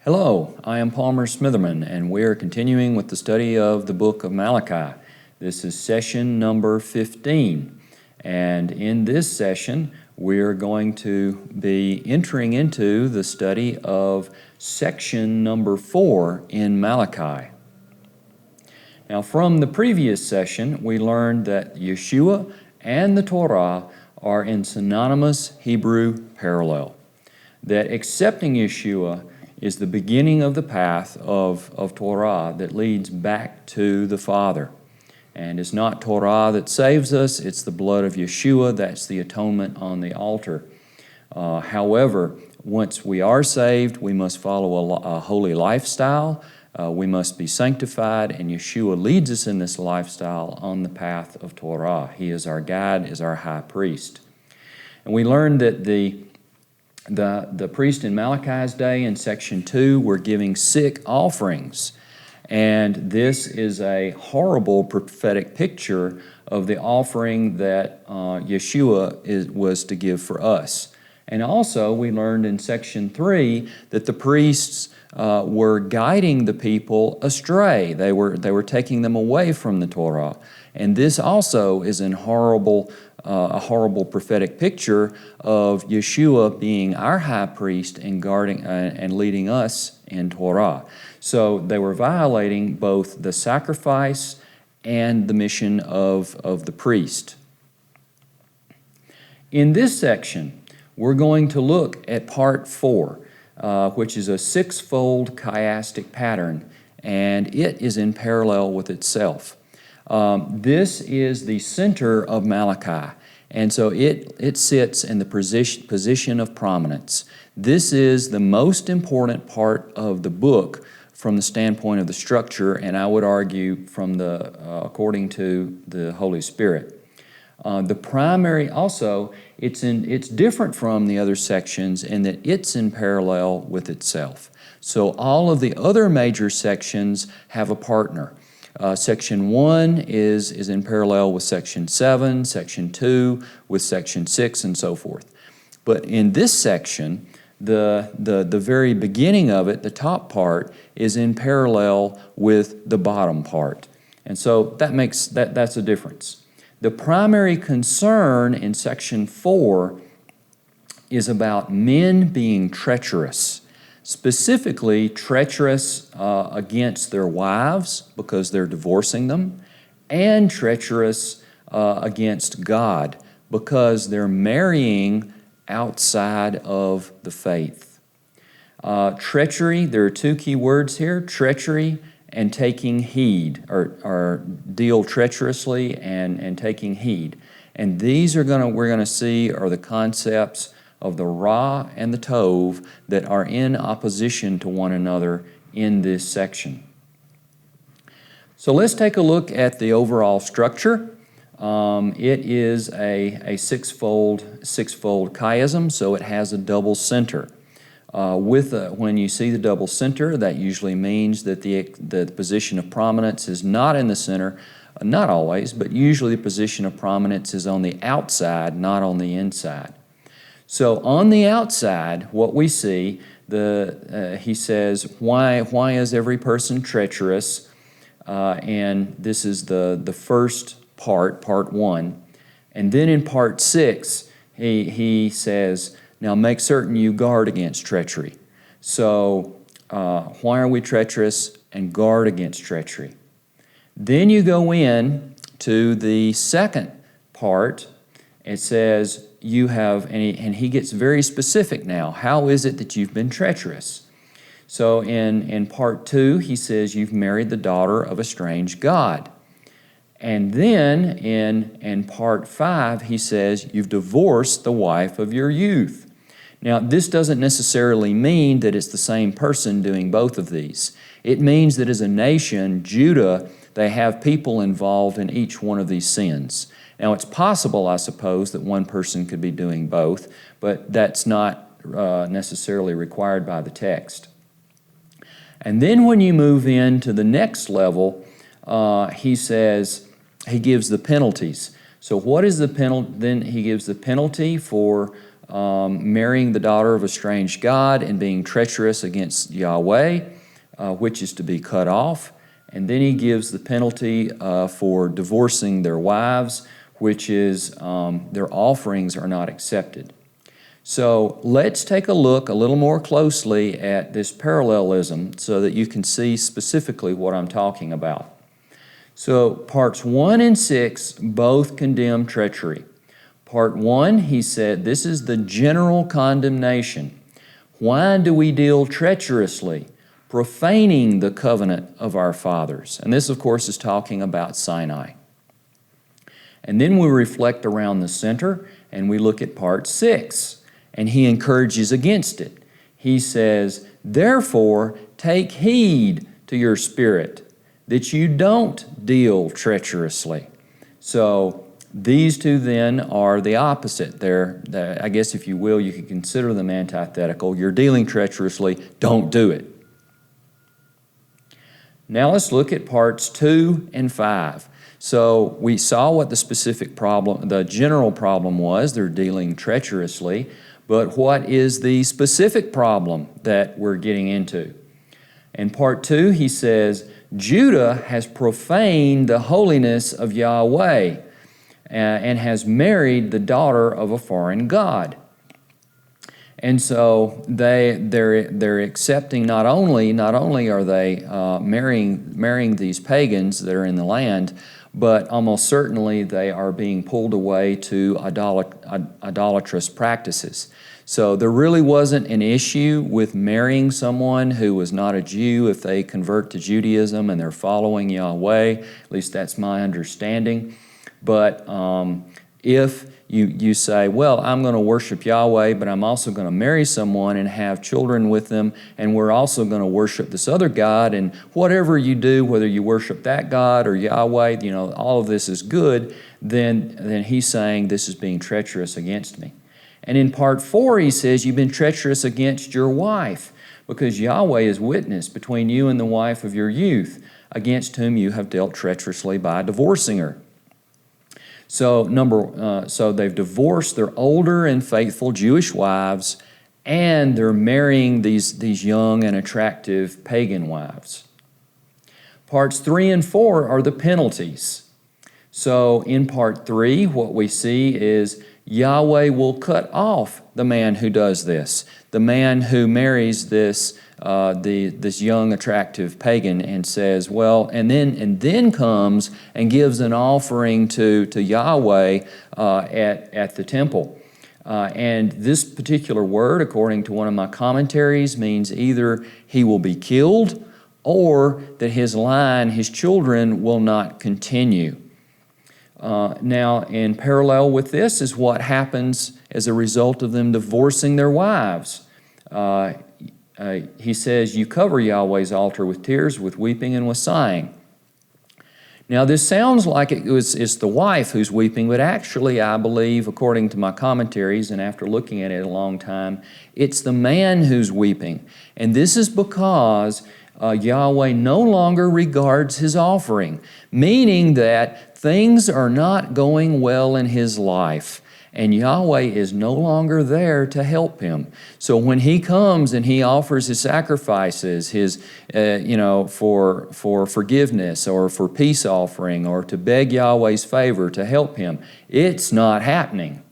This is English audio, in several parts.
Hello, I am Palmer Smitherman, and we are continuing with the study of the Book of Malachi. This is session number 15, and in this session, we're going to be entering into the study of section number 4 in Malachi. Now, from the previous session, we learned that Yeshua and the Torah are in synonymous Hebrew parallel, that accepting Yeshua is the beginning of the path of Torah that leads back to the Father. And it's not Torah that saves us, it's the blood of Yeshua, that's the atonement on the altar. However, once we are saved, we must follow a holy lifestyle, we must be sanctified, and Yeshua leads us in this lifestyle on the path of Torah. He is our guide, is our high priest. And we learned that the priest in Malachi's day in section 2 were giving sick offerings. And this is a horrible prophetic picture of the offering that Yeshua was to give for us. And also we learned in section 3 that the priests were guiding the people astray. They were taking them away from the Torah. And this also is a horrible prophetic picture of Yeshua being our high priest and guarding and leading us in Torah. So they were violating both the sacrifice and the mission of the priest. In this section, we're going to look at part 4, which is a six-fold chiastic pattern, and it is in parallel with itself. This is the center of Malachi, and so it sits in the position of prominence. This is the most important part of the book from the standpoint of the structure, and I would argue from according to the Holy Spirit. The primary also, it's different from the other sections in that it's in parallel with itself. So all of the other major sections have a partner. Section 1 is in parallel with Section 7, Section 2 with Section 6, and so forth. But in this section, the very beginning of it, the top part, is in parallel with the bottom part. And so that's a difference. The primary concern in Section 4 is about men being treacherous. Specifically treacherous against their wives because they're divorcing them, and treacherous against God because they're marrying outside of the faith. Treachery, there are two key words here, treachery and taking heed, or deal treacherously and taking heed. And these we're going to see are the concepts of the Ra and the Tov that are in opposition to one another in this section. So let's take a look at the overall structure. It is a six-fold chiasm, so it has a double center. When you see the double center, that usually means that the position of prominence is not in the center, not always, but usually the position of prominence is on the outside, not on the inside. So on the outside, what we see, he says, why is every person treacherous? And this is the first part 1. And then in part 6, he says, now make certain you guard against treachery. So why are we treacherous? And guard against treachery. Then you go in to the second part. It says, you have, and he gets very specific now. How is it that you've been treacherous? So in part 2, he says you've married the daughter of a strange god. And then in part 5, he says you've divorced the wife of your youth. Now, this doesn't necessarily mean that it's the same person doing both of these. It means that as a nation, Judah, they have people involved in each one of these sins. Now, it's possible, I suppose, that one person could be doing both, but that's not necessarily required by the text. And then when you move into the next level, he gives the penalties. So what is the penalty? Then he gives the penalty for marrying the daughter of a strange god and being treacherous against Yahweh, which is to be cut off. And then he gives the penalty for divorcing their wives, which is their offerings are not accepted. So let's take a look a little more closely at this parallelism so that you can see specifically what I'm talking about. So parts 1 and 6 both condemn treachery. Part 1, he said, this is the general condemnation. Why do we deal treacherously, profaning the covenant of our fathers? And this, of course, is talking about Sinai. And then we reflect around the center and we look at part 6. And he encourages against it. He says, therefore, take heed to your spirit, that you don't deal treacherously. So these two then are the opposite. I guess if you will, you could consider them antithetical. You're dealing treacherously, don't do it. Now let's look at parts 2 and 5. So we saw what the specific problem, the general problem was. They're dealing treacherously. But what is the specific problem that we're getting into? In part 2, he says, Judah has profaned the holiness of Yahweh and has married the daughter of a foreign god. And so they're accepting not only are they marrying these pagans that are in the land, but almost certainly they are being pulled away to idolatrous practices. So there really wasn't an issue with marrying someone who was not a Jew if they convert to Judaism and they're following Yahweh. At least that's my understanding. But if you say, well, I'm going to worship Yahweh, but I'm also going to marry someone and have children with them, and we're also going to worship this other God, and whatever you do, whether you worship that God or Yahweh, all of this is good, then he's saying this is being treacherous against me. And in part 4, he says, you've been treacherous against your wife, because Yahweh is witness between you and the wife of your youth, against whom you have dealt treacherously by divorcing her. So they've divorced their older and faithful Jewish wives, and they're marrying these young and attractive pagan wives. Parts 3 and 4 are the penalties. So in part 3, what we see is Yahweh will cut off the man who does this, the man who marries this young attractive pagan and says, well, and then comes and gives an offering to Yahweh at the temple. And this particular word, according to one of my commentaries, means either he will be killed or that his line, his children, will not continue. Now, in parallel with this is what happens as a result of them divorcing their wives. He says, you cover Yahweh's altar with tears, with weeping, and with sighing. Now, this sounds like it's the wife who's weeping, but actually, I believe, according to my commentaries and after looking at it a long time, it's the man who's weeping. And this is because Yahweh no longer regards his offering, meaning that things are not going well in his life, and Yahweh is no longer there to help him. So when he comes and he offers his sacrifices, for forgiveness or for peace offering or to beg Yahweh's favor to help him, it's not happening.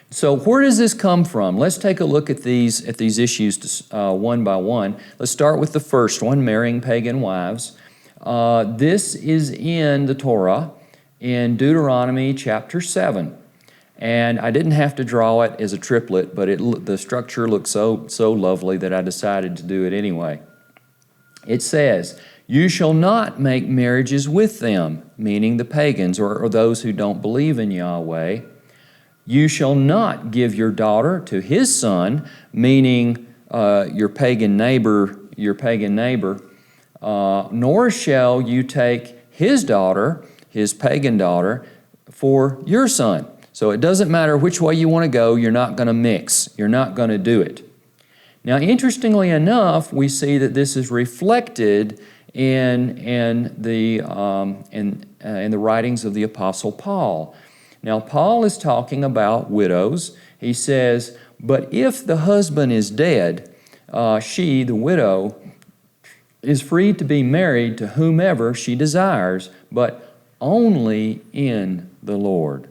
So where does this come from? Let's take a look at these issues one by one. Let's start with the first one, marrying pagan wives. This is in the Torah in Deuteronomy chapter 7. And I didn't have to draw it as a triplet, but the structure looks so lovely that I decided to do it anyway. It says, you shall not make marriages with them, meaning the pagans or those who don't believe in Yahweh. You shall not give your daughter to his son, meaning your pagan neighbor, nor shall you take his daughter, his pagan daughter, for your son. So it doesn't matter which way you want to go, you're not going to mix. You're not going to do it. Now, interestingly enough, we see that this is reflected in the writings of the Apostle Paul. Now, Paul is talking about widows. He says, but if the husband is dead, she, the widow, is free to be married to whomever she desires, but only in the Lord.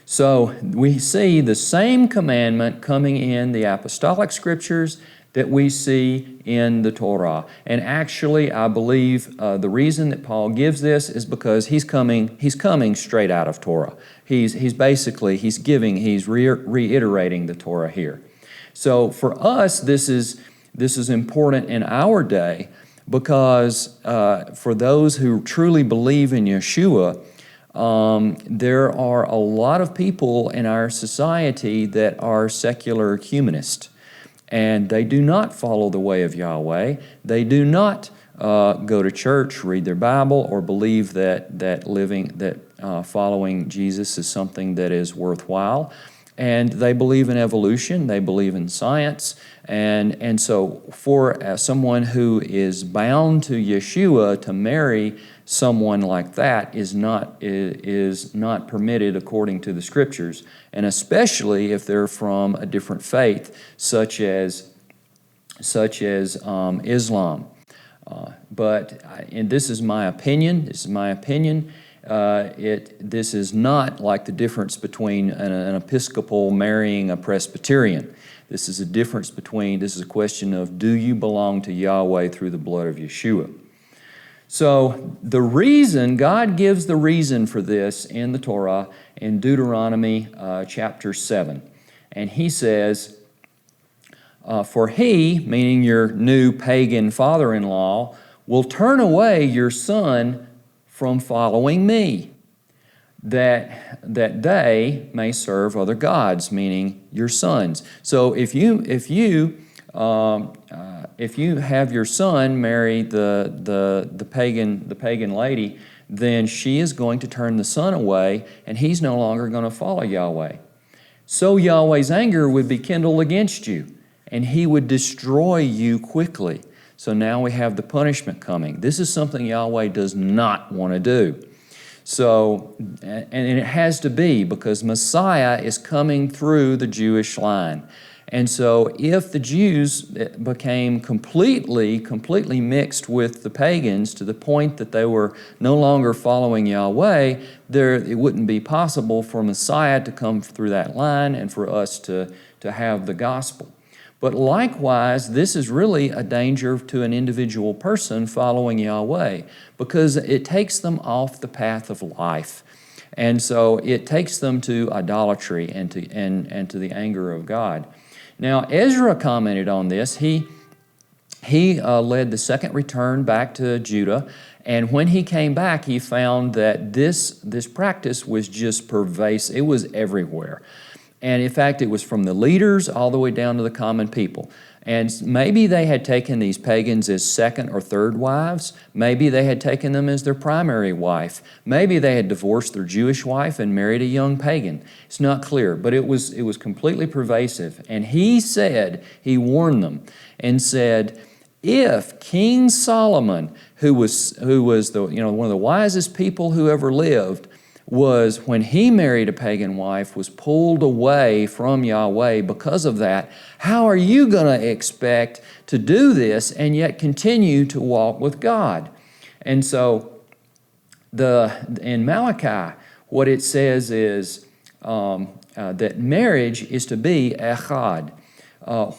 So we see the same commandment coming in the apostolic scriptures that we see in the Torah. And actually, I believe the reason that Paul gives this is because he's coming straight out of Torah. He's reiterating the Torah here. So for us, this is important in our day because for those who truly believe in Yeshua, there are a lot of people in our society that are secular humanists, and they do not follow the way of Yahweh. They do not go to church, read their Bible, or believe that following Jesus is something that is worthwhile. And they believe in evolution, they believe in science, and so for someone who is bound to Yeshua to marry someone like that is not permitted according to the Scriptures, and especially if they're from a different faith, such as Islam. And this is my opinion. This is not like the difference between an Episcopal marrying a Presbyterian. This is a question of, do you belong to Yahweh through the blood of Yeshua? So God gives the reason for this in the Torah in Deuteronomy chapter 7. And he says, for he, meaning your new pagan father-in-law, will turn away your son from following me, that they may serve other gods, meaning your sons. So if you have your son marry the pagan lady, then she is going to turn the son away, and he's no longer going to follow Yahweh. So Yahweh's anger would be kindled against you, and he would destroy you quickly. So now we have the punishment coming. This is something Yahweh does not want to do. So, and it has to be because Messiah is coming through the Jewish line. And so if the Jews became completely mixed with the pagans to the point that they were no longer following Yahweh, it wouldn't be possible for Messiah to come through that line and for us to have the gospel. But likewise, this is really a danger to an individual person following Yahweh because it takes them off the path of life. And so it takes them to idolatry and to the anger of God. Now, Ezra commented on this. He led the second return back to Judah, and when he came back, he found that this practice was just pervasive. It was everywhere. And in fact, it was from the leaders all the way down to the common people. And maybe they had taken these pagans as second or third wives. Maybe they had taken them as their primary wife. Maybe they had divorced their Jewish wife and married a young pagan. It's not clear, but it was completely pervasive. And he warned them and said, if King Solomon, who was one of the wisest people who ever lived, when he married a pagan wife, was pulled away from Yahweh because of that, how are you going to expect to do this and yet continue to walk with God? And so in Malachi, what it says is that marriage is to be echad.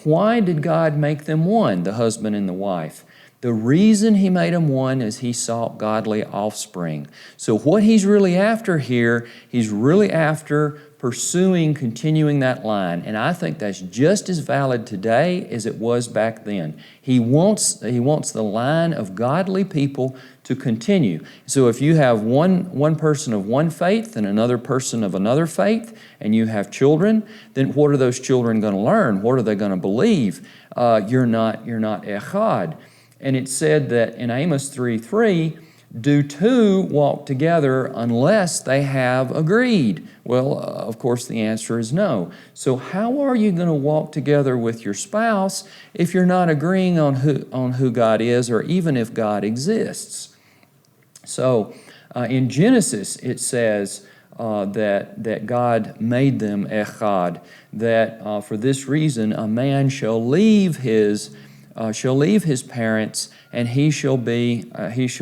Why did God make them one, the husband and the wife? The reason he made them one is he sought godly offspring. So what he's really after here, he's really after continuing that line. And I think that's just as valid today as it was back then. He wants the line of godly people to continue. So if you have one person of one faith and another person of another faith, and you have children, then what are those children going to learn? What are they going to believe? You're not echad. And it said that in Amos 3:3, do two walk together unless they have agreed? Well, of course, the answer is no. So how are you going to walk together with your spouse if you're not agreeing on who God is or even if God exists? So in Genesis, it says, that God made them echad, that for this reason a man shall leave his parents, and he shall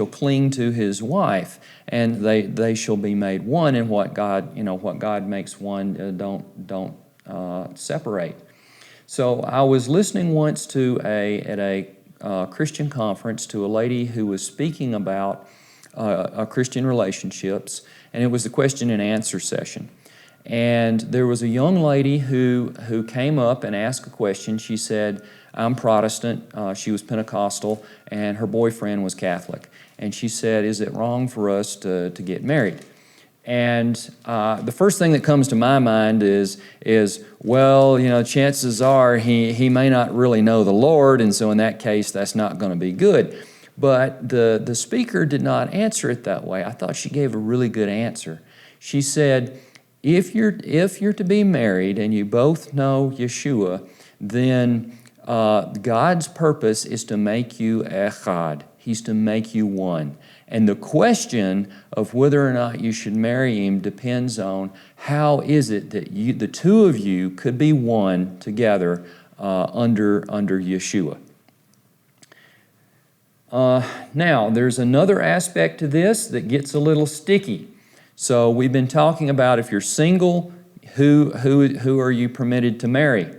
cling to his wife, and they shall be made one. And what God makes one, don't separate. So I was listening once at a Christian conference to a lady who was speaking about Christian relationships, and it was the question and answer session. And there was a young lady who came up and asked a question. She said, I'm Protestant, she was Pentecostal, and her boyfriend was Catholic. And she said, is it wrong for us to get married? And the first thing that comes to my mind is well, chances are he may not really know the Lord, and so in that case, that's not going to be good. But the speaker did not answer it that way. I thought she gave a really good answer. She said, if you're to be married and you both know Yeshua, then God's purpose is to make you echad. He's to make you one. And the question of whether or not you should marry him depends on how is it that the two of you could be one together under Yeshua. Now, there's another aspect to this that gets a little sticky. So we've been talking about if you're single, who are you permitted to marry?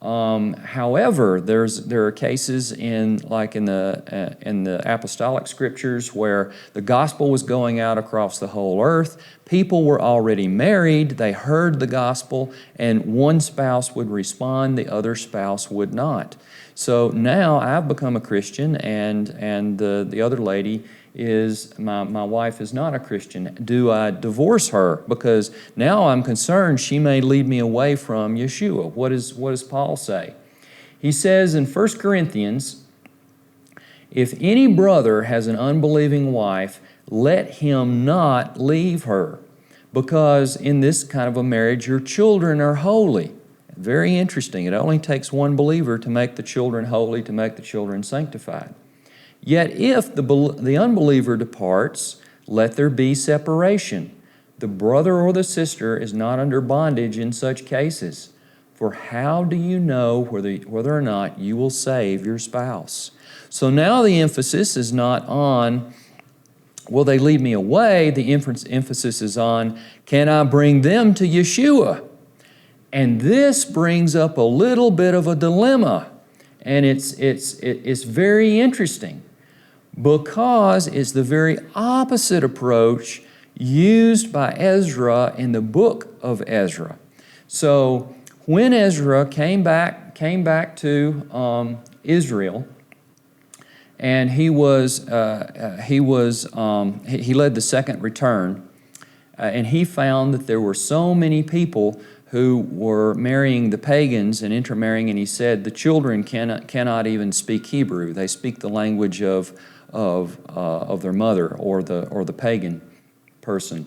However, there are cases in the apostolic scriptures where the gospel was going out across the whole earth. People were already married. They heard the gospel, and one spouse would respond, the other spouse would not. So now I've become a Christian, and the other lady is, my wife is not a Christian. Do I divorce her? Because now I'm concerned she may lead me away from Yeshua. What does Paul say? He says in 1 Corinthians, if any brother has an unbelieving wife, let him not leave her, because in this kind of a marriage your children are holy. Very interesting. It only takes one believer to make the children holy, to make the children sanctified. Yet if the unbeliever departs, let there be separation. The brother or the sister is not under bondage in such cases. For how do you know whether or not you will save your spouse? So now the emphasis is not on, will they lead me away? The emphasis is on, can I bring them to Yeshua? And this brings up a little bit of a dilemma. And it's very interesting, because it's the very opposite approach used by Ezra in the book of Ezra. So when Ezra came back to Israel, and he led the second return, and he found that there were so many people who were marrying the pagans and intermarrying, and he said the children cannot even speak Hebrew. They speak the language of their mother or the pagan person.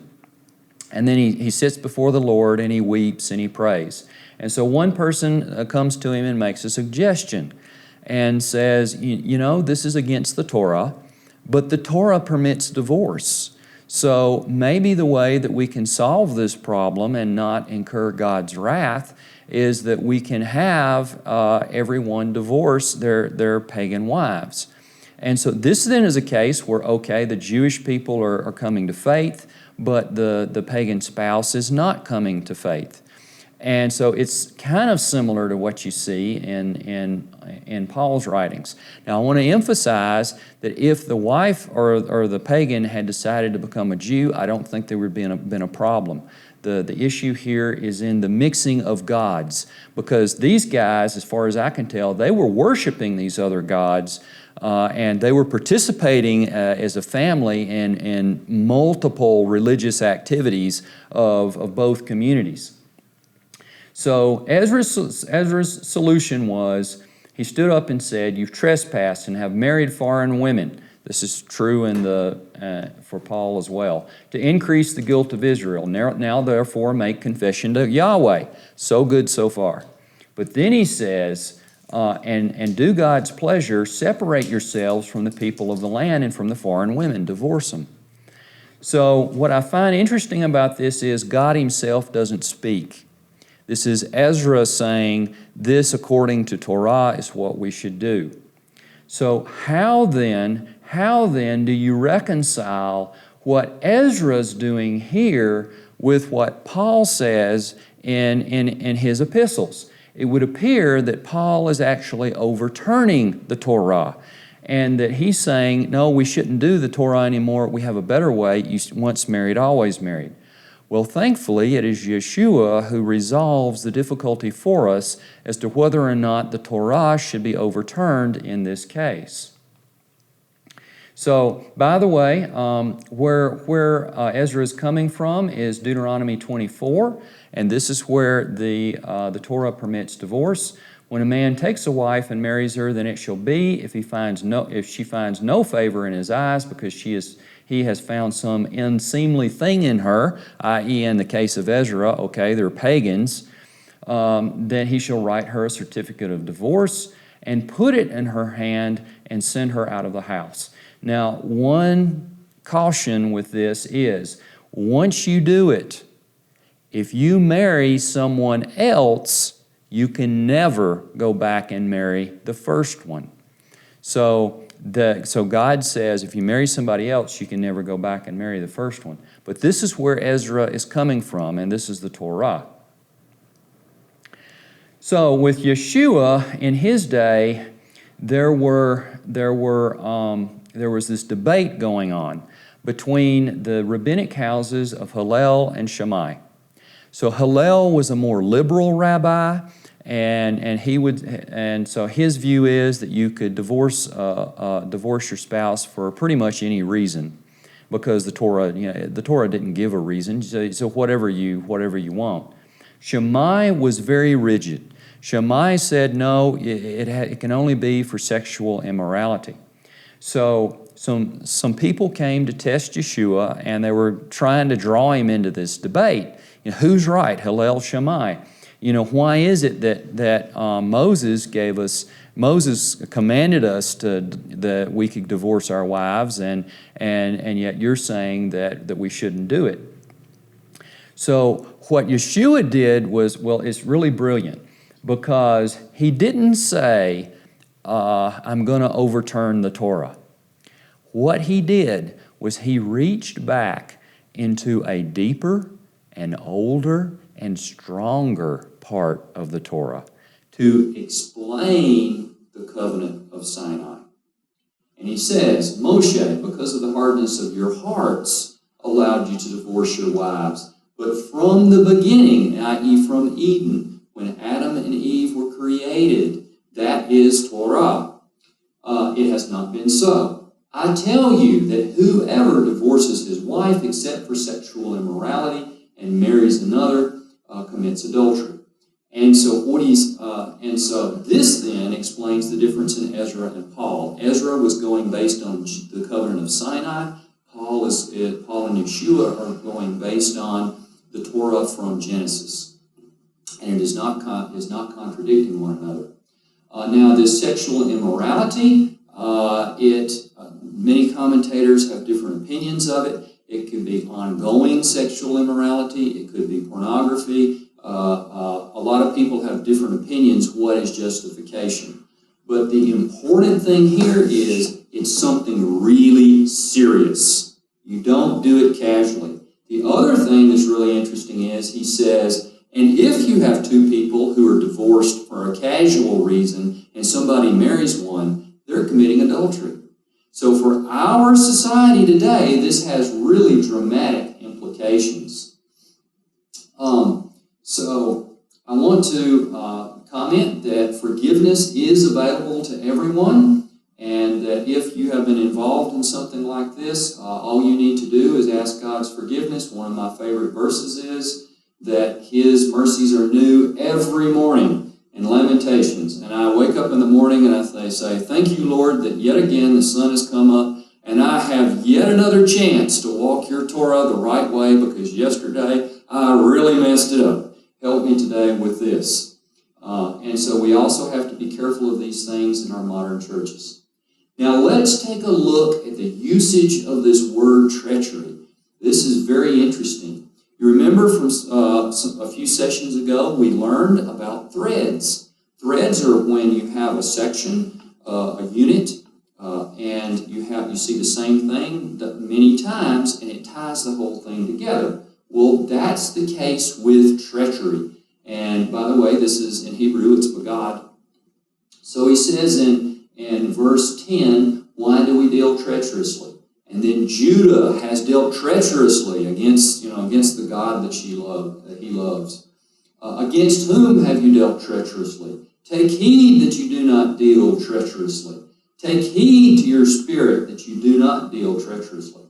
And then he sits before the Lord and he weeps and he prays. And so one person comes to him and makes a suggestion and says, this is against the Torah, but the Torah permits divorce. So maybe the way that we can solve this problem and not incur God's wrath is that we can have everyone divorce their pagan wives. And so this then is a case where, okay, the Jewish people are coming to faith, but the pagan spouse is not coming to faith. And so it's kind of similar to what you see in Paul's writings. Now I want to emphasize that if the wife or the pagan had decided to become a Jew, I don't think there would have been a problem. The issue here is in the mixing of gods, because these guys, as far as I can tell, they were worshiping these other gods, and they were participating as a family in multiple religious activities of both communities. So Ezra's solution was, he stood up and said, you've trespassed and have married foreign women. This is true for Paul as well. To increase the guilt of Israel. Now therefore make confession to Yahweh. So good so far. But then he says, and do God's pleasure, separate yourselves from the people of the land and from the foreign women. Divorce them. So what I find interesting about this is God himself doesn't speak. This is Ezra saying, this according to Torah is what we should do. So how then do you reconcile what Ezra's doing here with what Paul says in his epistles? It would appear that Paul is actually overturning the Torah, and that he's saying, no, we shouldn't do the Torah anymore. We have a better way. Once married, always married. Well, thankfully, it is Yeshua who resolves the difficulty for us as to whether or not the Torah should be overturned in this case. So, by the way, where Ezra is coming from is Deuteronomy 24, and this is where the Torah permits divorce. When a man takes a wife and marries her, then it shall be, if she finds no favor in his eyes, because he has found some unseemly thing in her, i.e. in the case of Ezra, okay, they're pagans, then he shall write her a certificate of divorce and put it in her hand and send her out of the house. Now, one caution with this is, once you do it, if you marry someone else, you can never go back and marry the first one. So God says, if you marry somebody else, you can never go back and marry the first one. But this is where Ezra is coming from, and this is the Torah. So with Yeshua in his day, there was this debate going on between the rabbinic houses of Hillel and Shammai. So Hillel was a more liberal rabbi, and so his view is that you could divorce your spouse for pretty much any reason, because the Torah didn't give a reason. So whatever you want. Shammai was very rigid. Shammai said no, it can only be for sexual immorality. So some people came to test Yeshua, and they were trying to draw him into this debate. Who's right, Hillel, Shammai? Why is it that Moses commanded us that we could divorce our wives, and yet you're saying that we shouldn't do it? So what Yeshua did was, it's really brilliant, because he didn't say, I'm going to overturn the Torah. What he did was he reached back into a deeper and older and stronger part of the Torah to explain the covenant of Sinai. And he says, Moshe, because of the hardness of your hearts, allowed you to divorce your wives. But from the beginning, i.e. from Eden, when Adam and Eve were created, that is Torah. It has not been so. I tell you that whoever divorces his wife except for sexual immorality and marries another commits adultery. And so this then explains the difference in Ezra and Paul. Ezra was going based on the covenant of Sinai. Paul and Yeshua are going based on the Torah from Genesis, and it is not contradicting one another. Now, this sexual immorality, many commentators have different opinions of it. It could be ongoing sexual immorality. It could be pornography. A lot of people have different opinions. What is justification? But the important thing here is it's something really serious. You don't do it casually. The other thing that's really interesting is he says, and if you have two people who are divorced for a casual reason and somebody marries one, they're committing adultery. So for our society today, this has really dramatic implications. So I want to comment that forgiveness is available to everyone, and that if you have been involved in something like this, all you need to do is ask God's forgiveness. One of my favorite verses is that His mercies are new every morning in Lamentations. And I wake up in the morning and I say, thank you, Lord, that yet again the sun has come up and I have yet another chance to walk your Torah the right way, because yesterday I really messed it up. Help me today with this. And so we also have to be careful of these things in our modern churches. Now let's take a look at the usage of this word treachery. This is very interesting. You remember from a few sessions ago, we learned about threads. Threads are when you have a section, a unit, and you see the same thing many times, and it ties the whole thing together. Well, that's the case with treachery. And by the way, this is in Hebrew, it's bagad. So he says in verse 10, why do we deal treacherously? And then Judah has dealt treacherously against the God that he loves. Against whom have you dealt treacherously? Take heed that you do not deal treacherously. Take heed to your spirit that you do not deal treacherously.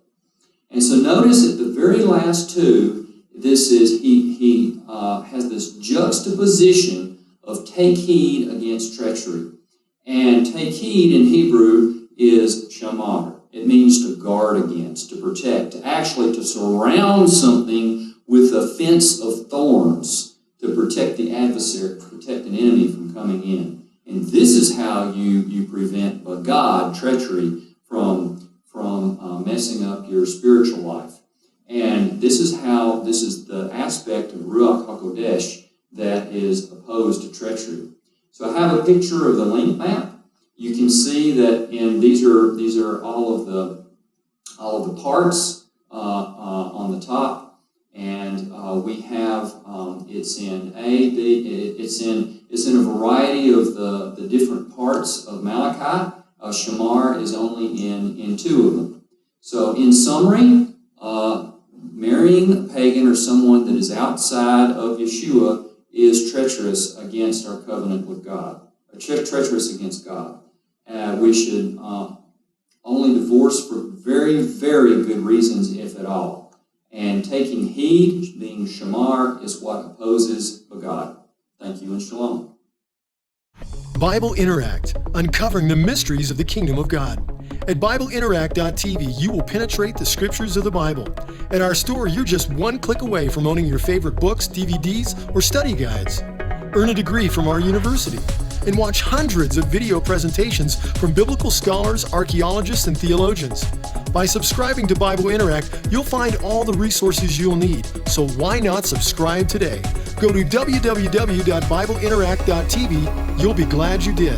And so notice at the very last two, this is he has this juxtaposition of take heed against treachery. And take heed in Hebrew is shamar. It means to guard against, to protect, actually to surround something with a fence of thorns to protect the adversary, protect an enemy from coming in. And this is how you prevent bagad, treachery, from messing up your spiritual life. And this is the aspect of Ruach HaKodesh that is opposed to treachery. So I have a picture of the link map. You can see that these are all of the parts on the top, and we have it's in A, B, it's in a variety of the different parts of Malachi. Shamar is only in two of them. So in summary, marrying a pagan or someone that is outside of Yeshua is treacherous against our covenant with God, treacherous against God. We should only divorce for very, very good reasons, if at all. And taking heed, being shamar, is what opposes bagad. Thank you and shalom. BibleInteract, uncovering the mysteries of the kingdom of God. At BibleInteract.tv, you will penetrate the scriptures of the Bible. At our store, you're just one click away from owning your favorite books, DVDs, or study guides. Earn a degree from our university and watch hundreds of video presentations from biblical scholars, archaeologists, and theologians. By subscribing to BibleInteract, you'll find all the resources you'll need, so why not subscribe today? Go to www.BibleInteract.tv. You'll be glad you did.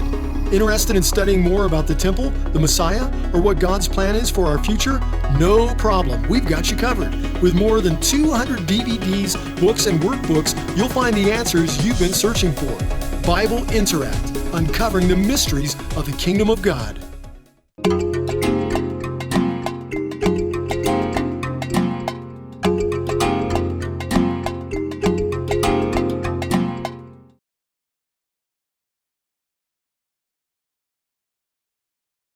Interested in studying more about the temple, the Messiah, or what God's plan is for our future? No problem. We've got you covered. With more than 200 DVDs, books, and workbooks, you'll find the answers you've been searching for. BibleInteract, uncovering the mysteries of the kingdom of God.